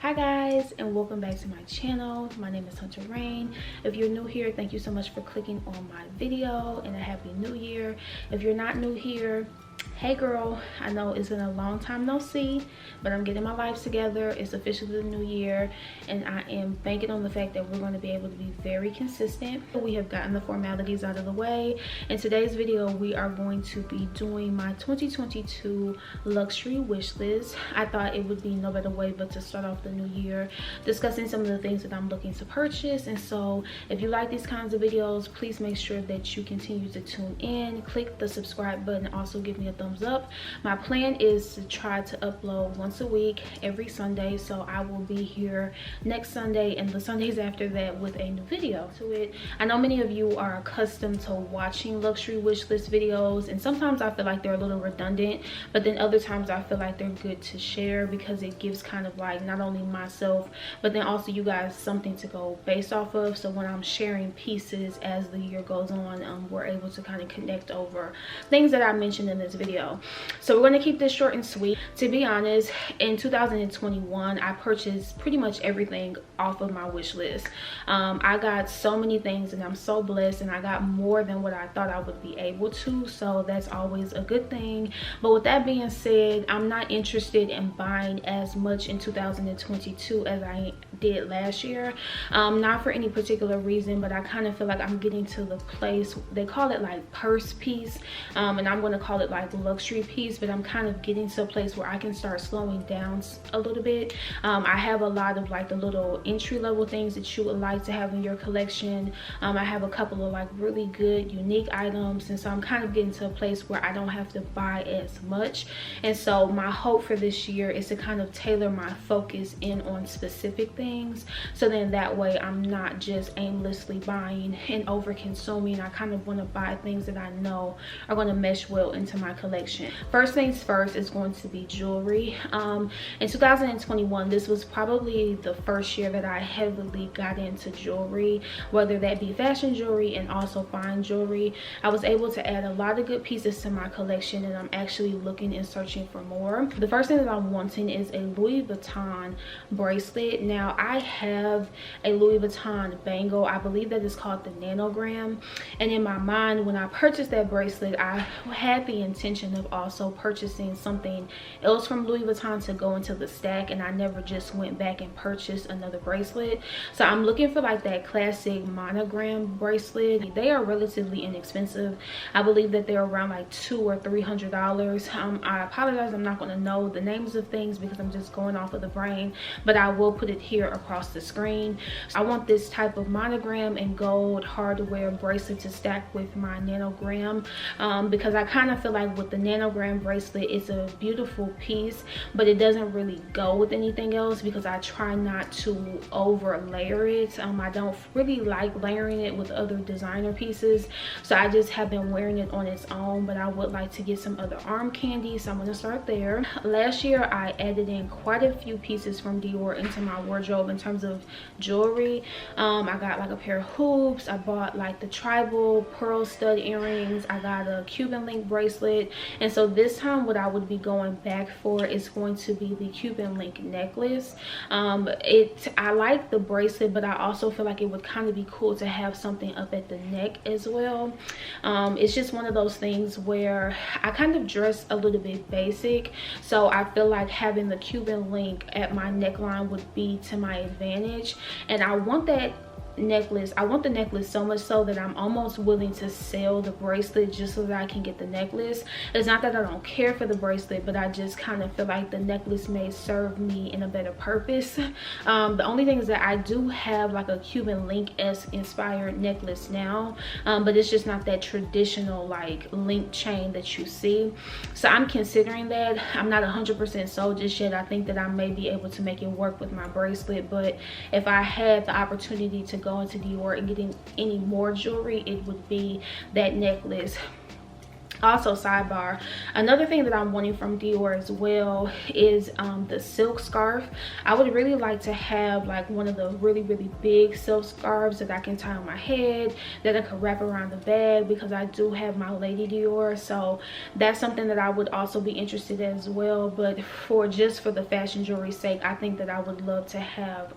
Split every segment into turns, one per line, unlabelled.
Hi guys, and welcome back to my channel. My name is Reighn. If you're new here, thank you so much for clicking on my video, and a happy new year. If you're not new here, hey girl, I know it's been a long time no see, but I'm getting my life together. It's officially the new year, and I am banking on the fact that we're going to be able to be very consistent. We have gotten the formalities out of the way. In today's video, we are going to be doing my 2022 luxury wish list. I thought it would be no better way but to start off the new year discussing some of the things that I'm looking to purchase. And so if you like these kinds of videos, please make sure that you continue to tune in, click the subscribe button, also give me a thumbs up. My plan is to try to upload once a week every Sunday, so I will be here next Sunday and the Sundays after that with a new video to it. I know many of you are accustomed to watching luxury wish list videos, and sometimes I feel like they're a little redundant, but then other times I feel like they're good to share because it gives kind of like not only myself but then also you guys something to go based off of. So when I'm sharing pieces as the year goes on, we're able to kind of connect over things that I mentioned in this video. So we're going to keep this short and sweet. To be honest, in 2021 I purchased pretty much everything off of my wish list. I got so many things and I'm so blessed, and I got more than what I thought I would be able to, so that's always a good thing. But with that being said, I'm not interested in buying as much in 2022 as I did last year. Not for any particular reason, but I kind of feel like I'm getting to the place, they call it like purse piece, and I'm going to call it like luxury piece, but I'm kind of getting to a place where I can start slowing down a little bit. I have a lot of like the little entry-level things that you would like to have in your collection. I have a couple of like really good unique items, and so I'm kind of getting to a place where I don't have to buy as much. And so my hope for this year is to kind of tailor my focus in on specific things, so then that way I'm not just aimlessly buying and over consuming. I kind of want to buy things that I know are going to mesh well into my collection. First things first is going to be jewelry. In 2021, this was probably the first year that I heavily got into jewelry, whether that be fashion jewelry and also fine jewelry. I was able to add a lot of good pieces to my collection, and I'm actually looking and searching for more. The first thing that I'm wanting is a Louis Vuitton bracelet. Now I have a Louis Vuitton bangle, I believe that is called the nanogram, and in my mind when I purchased that bracelet, I had the intention of also purchasing something else from Louis Vuitton to go into the stack, and I never just went back and purchased another bracelet. So I'm looking for like that classic monogram bracelet. They are relatively inexpensive. I believe that they're around like $200 or $300. I apologize, I'm not going to know the names of things because I'm just going off of the brain, but I will put it here across the screen. So I want this type of monogram and gold hardware bracelet to stack with my nanogram, because I kind of feel like with the nanogram bracelet, it's a beautiful piece, but it doesn't really go with anything else because I try not to over layer it. I don't really like layering it with other designer pieces, so I just have been wearing it on its own, but I would like to get some other arm candy, so I'm going to start there. Last year I added in quite a few pieces from Dior into my wardrobe in terms of jewelry. I got like a pair of hoops, I bought like the tribal pearl stud earrings, I got a Cuban link bracelet, and so this time what I would be going back for is going to be the Cuban link necklace. I like the bracelet, but I also feel like it would kind of be cool to have something up at the neck as well. It's just one of those things where I kind of dress a little bit basic, so I feel like having the Cuban link at my neckline would be to my advantage, and I want that necklace. I want the necklace so much so that I'm almost willing to sell the bracelet just so that I can get the necklace. It's not that I don't care for the bracelet, but I just kind of feel like the necklace may serve me in a better purpose. The only thing is that I do have like a Cuban link-esque inspired necklace now, but it's just not that traditional like link chain that you see, so I'm considering that. I'm not 100% sold just yet. I think that I may be able to make it work with my bracelet, but if I had the opportunity to go into Dior and getting any more jewelry, it would be that necklace. Also, sidebar, another thing that I'm wanting from Dior as well is the silk scarf. I would really like to have like one of the really big silk scarves that I can tie on my head, that I could wrap around the bag, because I do have my Lady Dior. So that's something that I would also be interested in as well. But for the fashion jewelry sake, I think that I would love to have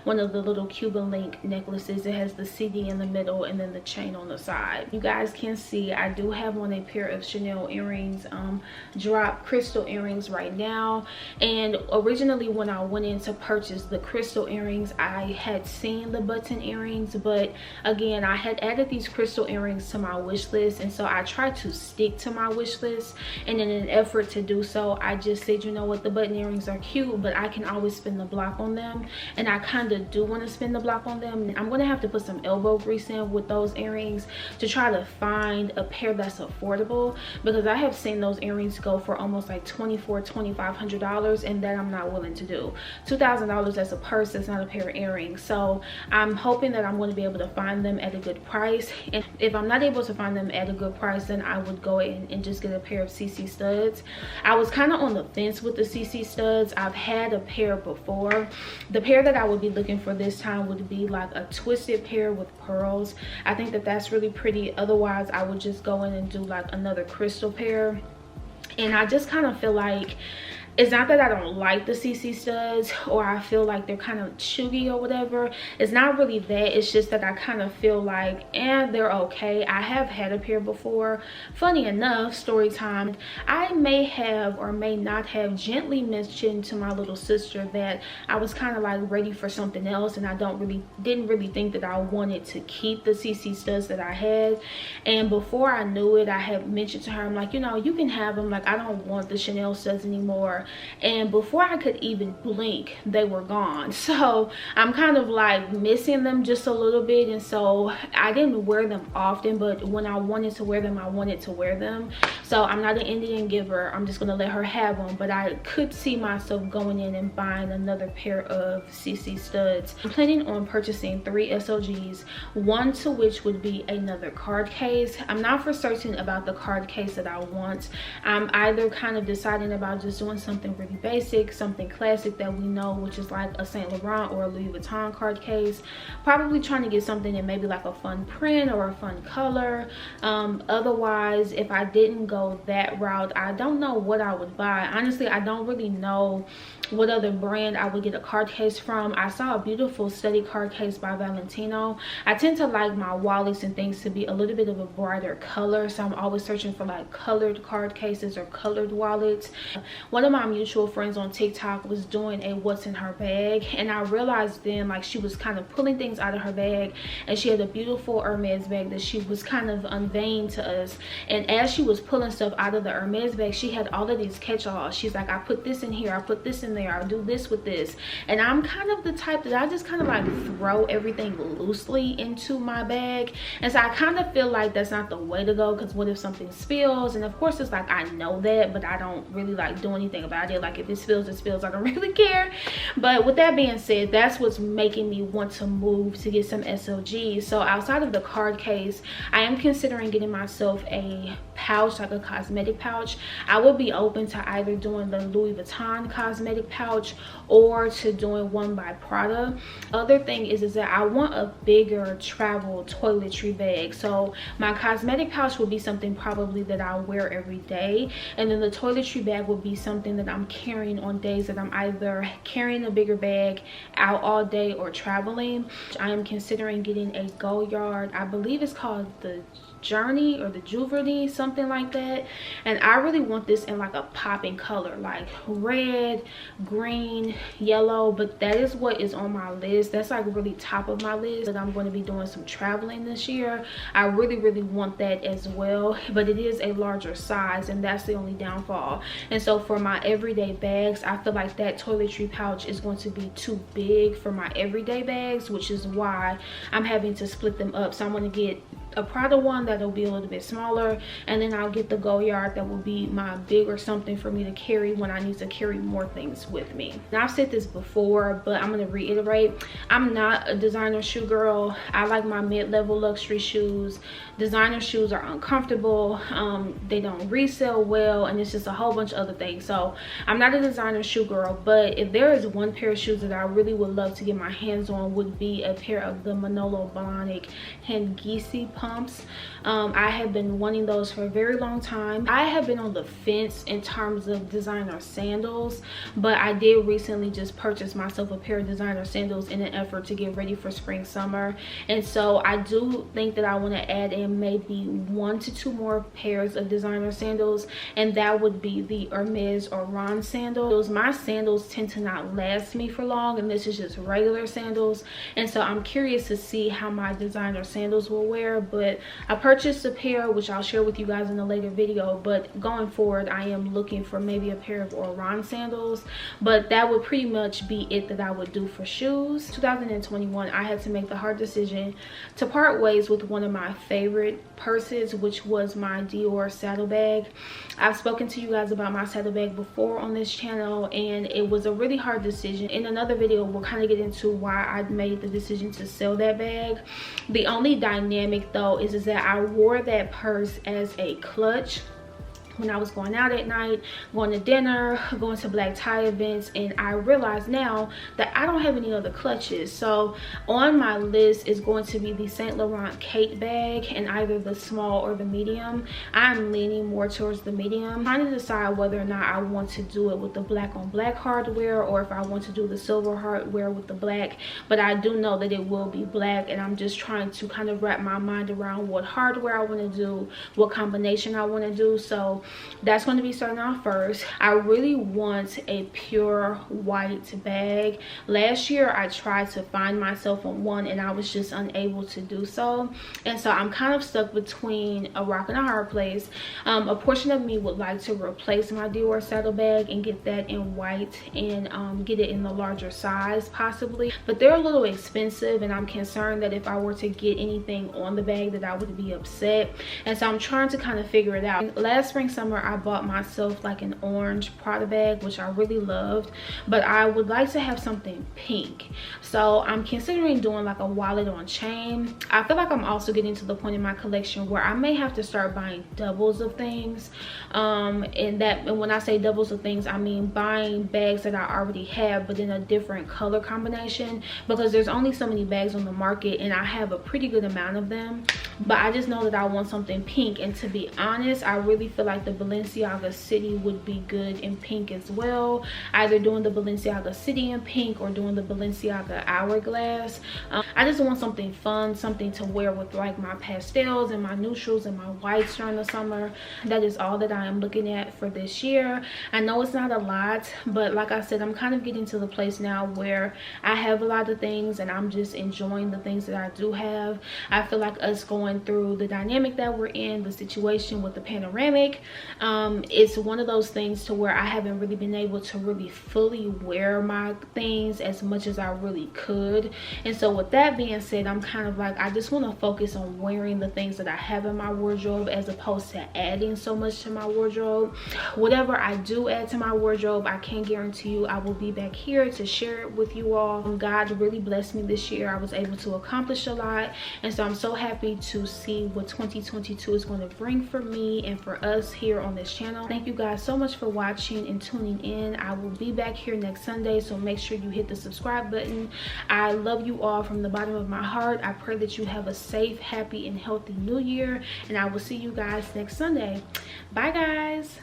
one of the little Cuban link necklaces. It has the CD in the middle and then the chain on the side. You guys can see I do have on a pair of Chanel earrings, drop crystal earrings right now. And originally when I went in to purchase the crystal earrings, I had seen the button earrings, but again, I had added these crystal earrings to my wish list, and so I tried to stick to my wish list. And in an effort to do so, I just said, you know what, the button earrings are cute, but I can always spin the block on them, and I kind of do want to spin the block on them. I'm gonna have to put some elbow grease in with those earrings to try to find a pair that's affordable, because I have seen those earrings go for almost like $2,400–$2,500, and that I'm not willing to do. $2,000 as a purse, that's not a pair of earrings. So I'm hoping that I'm going to be able to find them at a good price, and if I'm not able to find them at a good price, then I would go in and just get a pair of CC studs. I was kind of on the fence with the CC studs. I've had a pair before. The pair that I would be looking for this time would be like a twisted pair with pearls. I think that that's really pretty. Otherwise, I would just go in and do like another crystal pair. And I just kind of feel like, it's not that I don't like the CC studs or I feel like they're kind of chuggy or whatever. It's not really that. It's just that I kind of feel like, they're okay. I have had a pair before. Funny enough, story time, I may have or may not have gently mentioned to my little sister that I was kind of like ready for something else, and I didn't really think that I wanted to keep the CC studs that I had. And before I knew it, I had mentioned to her, I'm like, you know, you can have them. Like, I don't want the Chanel studs anymore. And before I could even blink, they were gone. So I'm kind of like missing them just a little bit, and so I didn't wear them often, but when I wanted to wear them, I wanted to wear them. So I'm not an Indian giver. I'm just gonna let her have them, but I could see myself going in and buying another pair of CC studs. I'm planning on purchasing 3 SOGs, one to which would be another card case. I'm not for certain about the card case that I want. I'm either kind of deciding about just doing something really basic, something classic that we know, which is like a Saint Laurent or a Louis Vuitton card case. Probably trying to get something in maybe like a fun print or a fun color. Otherwise, if I didn't go that route, I don't know what I would buy. Honestly, I don't really know what other brand I would get a card case from. I saw a beautiful study card case by Valentino. I tend to like my wallets and things to be a little bit of a brighter color, so I'm always searching for like colored card cases or colored wallets. One of my mutual friends on TikTok was doing a what's in her bag, and I realized then like she was kind of pulling things out of her bag, and she had a beautiful Hermes bag that she was kind of unveiling to us. And as she was pulling stuff out of the Hermes bag, she had all of these catch-alls. She's like, I put this in here, I put this in there, I'll do this with this. And I'm kind of the type that I just kind of like throw everything loosely into my bag, and so I kind of feel like that's not the way to go, because what if something spills? And of course it's like I know that, but I don't really like do anything about it. Like if it spills, it spills. I don't really care. But with that being said, that's what's making me want to move to get some SOGs. So outside of the card case, I am considering getting myself a pouch, like a cosmetic pouch. I would be open to either doing the Louis Vuitton cosmetic pouch or to doing one by Prada. Other thing is that I want a bigger travel toiletry bag. So my cosmetic pouch would be something probably that I'll wear every day, and then the toiletry bag would be something that I'm carrying on days that I'm either carrying a bigger bag out all day or traveling. I am considering getting a Goyard, I believe it's called the Journey or the Journey, something like that. And I really want this in like a popping color, like red, green, yellow. But that is what is on my list. That's like really top of my list, that I'm going to be doing some traveling this year. I really want that as well, but it is a larger size, and that's the only downfall. And so for my everyday bags, I feel like that toiletry pouch is going to be too big for my everyday bags, which is why I'm having to split them up. So I'm going to get a Prada one that'll be a little bit smaller, and then I'll get the Goyard that will be my bigger something for me to carry when I need to carry more things with me. Now, I've said this before, but I'm going to reiterate. I'm not a designer shoe girl. I like my mid-level luxury shoes. Designer shoes are uncomfortable, they don't resell well, and it's just a whole bunch of other things. So I'm not a designer shoe girl, but if there is one pair of shoes that I really would love to get my hands on, would be a pair of the Manolo Blahnik Hengisi pumps. I have been wanting those for a very long time. I have been on the fence in terms of designer sandals, but I did recently just purchase myself a pair of designer sandals in an effort to get ready for spring summer, and so I do think that I want to add in maybe 1 to 2 more pairs of designer sandals, and that would be the Hermes or Reighn sandals. My sandals tend to not last me for long, and this is just regular sandals, and so I'm curious to see how my designer sandals will wear. But I purchased a pair, which I'll share with you guys in a later video, but going forward I am looking for maybe a pair of Laurent sandals, but that would pretty much be it that I would do for shoes. 2021, I had to make the hard decision to part ways with one of my favorite purses, which was my Dior saddlebag. I've spoken to you guys about my saddlebag before on this channel, and it was a really hard decision. In another video, we'll kind of get into why I made the decision to sell that bag. The only dynamic though is that I wore that purse as a clutch when I was going out at night, going to dinner, going to black tie events, and I realize now that I don't have any other clutches. So on my list is going to be the Saint Laurent Kate bag in either the small or the medium. I'm leaning more towards the medium. I'm trying to decide whether or not I want to do it with the black on black hardware, or if I want to do the silver hardware with the black, but I do know that it will be black, and I'm just trying to kind of wrap my mind around what hardware I want to do, what combination I want to do. So that's going to be starting off first. I really want a pure white bag. Last year I tried to find myself on one, and I was just unable to do so, and so I'm kind of stuck between a rock and a hard place. A portion of me would like to replace my Dior saddlebag and get that in white, and get it in the larger size possibly, but they're a little expensive, and I'm concerned that if I were to get anything on the bag that I would be upset, and so I'm trying to kind of figure it out. Last spring summer I bought myself like an orange Prada bag, which I really loved, but I would like to have something pink, so I'm considering doing like a wallet on chain. I feel like I'm also getting to the point in my collection where I may have to start buying doubles of things, and when I say doubles of things, I mean buying bags that I already have but in a different color combination, because there's only so many bags on the market and I have a pretty good amount of them, but I just know that I want something pink. And to be honest, I really feel like the Balenciaga City would be good in pink as well, either doing the Balenciaga City in pink or doing the Balenciaga Hourglass. I just want something fun, something to wear with like my pastels and my neutrals and my whites during the summer. That is all that I am looking at for this year. I know it's not a lot, but like I said, I'm kind of getting to the place now where I have a lot of things and I'm just enjoying the things that I do have. I feel like us going through the dynamic that we're in, the situation with the panoramic, it's one of those things to where I haven't really been able to really fully wear my things as much as I really could. And so with that being said, I'm kind of like, I just want to focus on wearing the things that I have in my wardrobe as opposed to adding so much to my wardrobe. Whatever I do add to my wardrobe, I can guarantee you I will be back here to share it with you all. God really blessed me this year. I was able to accomplish a lot, and so I'm so happy to see what 2022 is going to bring for me and for us here on this channel. Thank you guys so much for watching and tuning in. I will be back here next Sunday, so make sure you hit the subscribe button. I love you all from the bottom of my heart. I pray that you have a safe, happy, and healthy new year, and I will see you guys next Sunday. Bye guys.